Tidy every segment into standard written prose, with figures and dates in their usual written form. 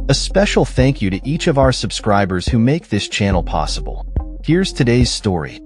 A special thank you to each of our subscribers who make this channel possible. Here's today's story.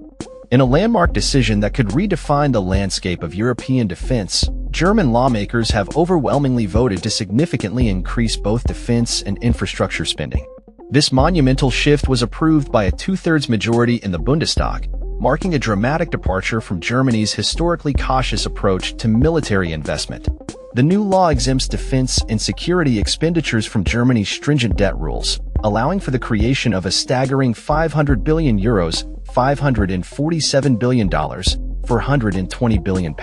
In a landmark decision that could redefine the landscape of European defense, German lawmakers have overwhelmingly voted to significantly increase both defense and infrastructure spending. This monumental shift was approved by a two-thirds majority in the Bundestag, marking a dramatic departure from Germany's historically cautious approach to military investment. The new law exempts defense and security expenditures from Germany's stringent debt rules, allowing for the creation of a staggering €500 billion, $547 billion, £420 billion.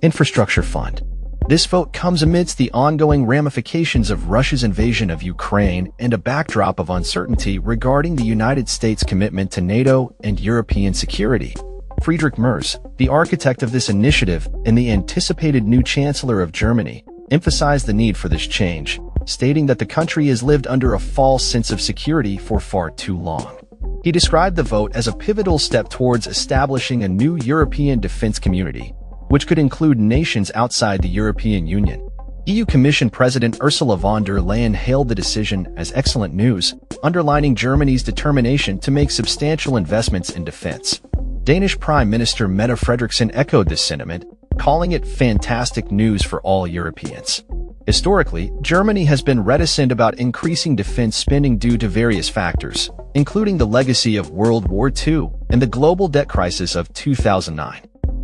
Infrastructure Fund. This vote comes amidst the ongoing ramifications of Russia's invasion of Ukraine and a backdrop of uncertainty regarding the United States' commitment to NATO and European security. Friedrich Merz, the architect of this initiative and the anticipated new Chancellor of Germany, emphasized the need for this change, stating that the country has lived under a false sense of security for far too long. He described the vote as a pivotal step towards establishing a new European defense community, which could include nations outside the European Union. EU Commission President Ursula von der Leyen hailed the decision as excellent news, underlining Germany's determination to make substantial investments in defense. Danish Prime Minister Mette Frederiksen echoed this sentiment, calling it fantastic news for all Europeans. Historically, Germany has been reticent about increasing defense spending due to various factors, including the legacy of World War II and the global debt crisis of 2009.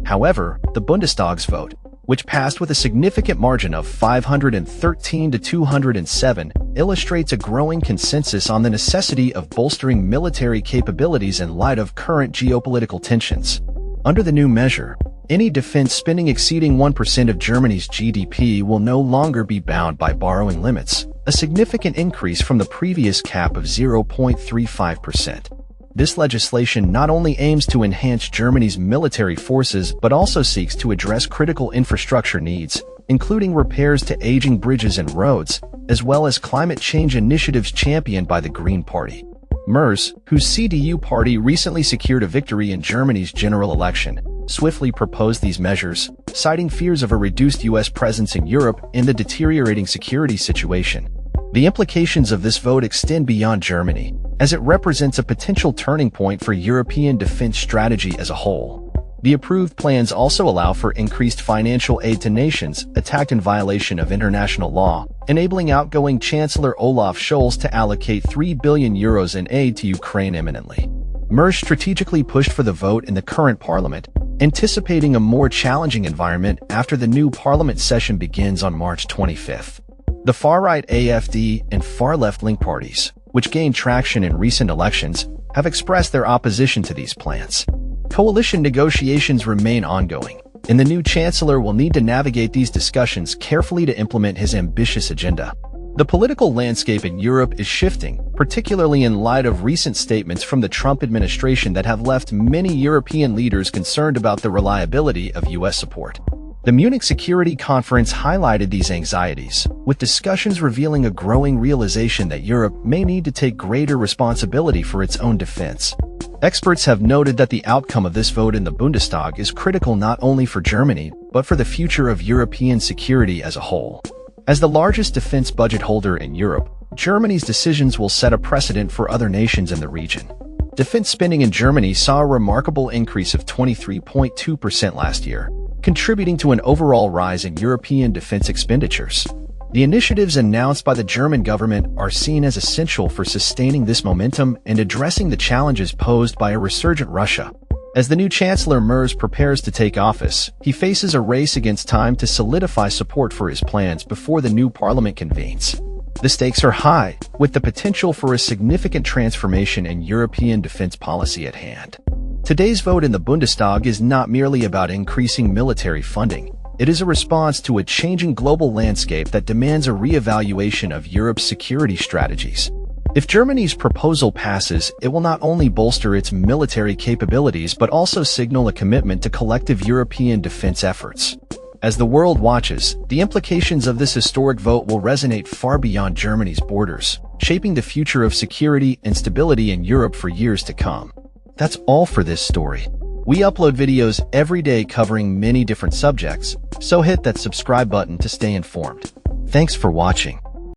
However, the Bundestag's vote, which passed with a significant margin of 513 to 207, illustrates a growing consensus on the necessity of bolstering military capabilities in light of current geopolitical tensions. Under the new measure, any defense spending exceeding 1% of Germany's GDP will no longer be bound by borrowing limits, a significant increase from the previous cap of 0.35%. This legislation not only aims to enhance Germany's military forces but also seeks to address critical infrastructure needs, including repairs to aging bridges and roads, as well as climate change initiatives championed by the Green Party. Merz, whose CDU party recently secured a victory in Germany's general election, swiftly proposed these measures, citing fears of a reduced U.S. presence in Europe and the deteriorating security situation. The implications of this vote extend beyond Germany, as it represents a potential turning point for European defense strategy as a whole. The approved plans also allow for increased financial aid to nations attacked in violation of international law, enabling outgoing Chancellor Olaf Scholz to allocate €3 billion in aid to Ukraine imminently. Merz strategically pushed for the vote in the current parliament, anticipating a more challenging environment after the new parliament session begins on March 25th. The far-right AfD and far-left Link parties, which gained traction in recent elections, have expressed their opposition to these plans. Coalition negotiations remain ongoing, and the new chancellor will need to navigate these discussions carefully to implement his ambitious agenda. The political landscape in Europe is shifting, particularly in light of recent statements from the Trump administration that have left many European leaders concerned about the reliability of U.S. support. The Munich Security Conference highlighted these anxieties, with discussions revealing a growing realization that Europe may need to take greater responsibility for its own defense. Experts have noted that the outcome of this vote in the Bundestag is critical not only for Germany, but for the future of European security as a whole. As the largest defense budget holder in Europe, Germany's decisions will set a precedent for other nations in the region. Defense spending in Germany saw a remarkable increase of 23.2% last year, contributing to an overall rise in European defense expenditures. The initiatives announced by the German government are seen as essential for sustaining this momentum and addressing the challenges posed by a resurgent Russia. As the new Chancellor Merz prepares to take office, he faces a race against time to solidify support for his plans before the new parliament convenes. The stakes are high, with the potential for a significant transformation in European defense policy at hand. Today's vote in the Bundestag is not merely about increasing military funding. It is a response to a changing global landscape that demands a re-evaluation of Europe's security strategies. If Germany's proposal passes, it will not only bolster its military capabilities but also signal a commitment to collective European defense efforts. As the world watches, the implications of this historic vote will resonate far beyond Germany's borders, shaping the future of security and stability in Europe for years to come. That's all for this story. We upload videos every day covering many different subjects, so hit that subscribe button to stay informed. Thanks for watching.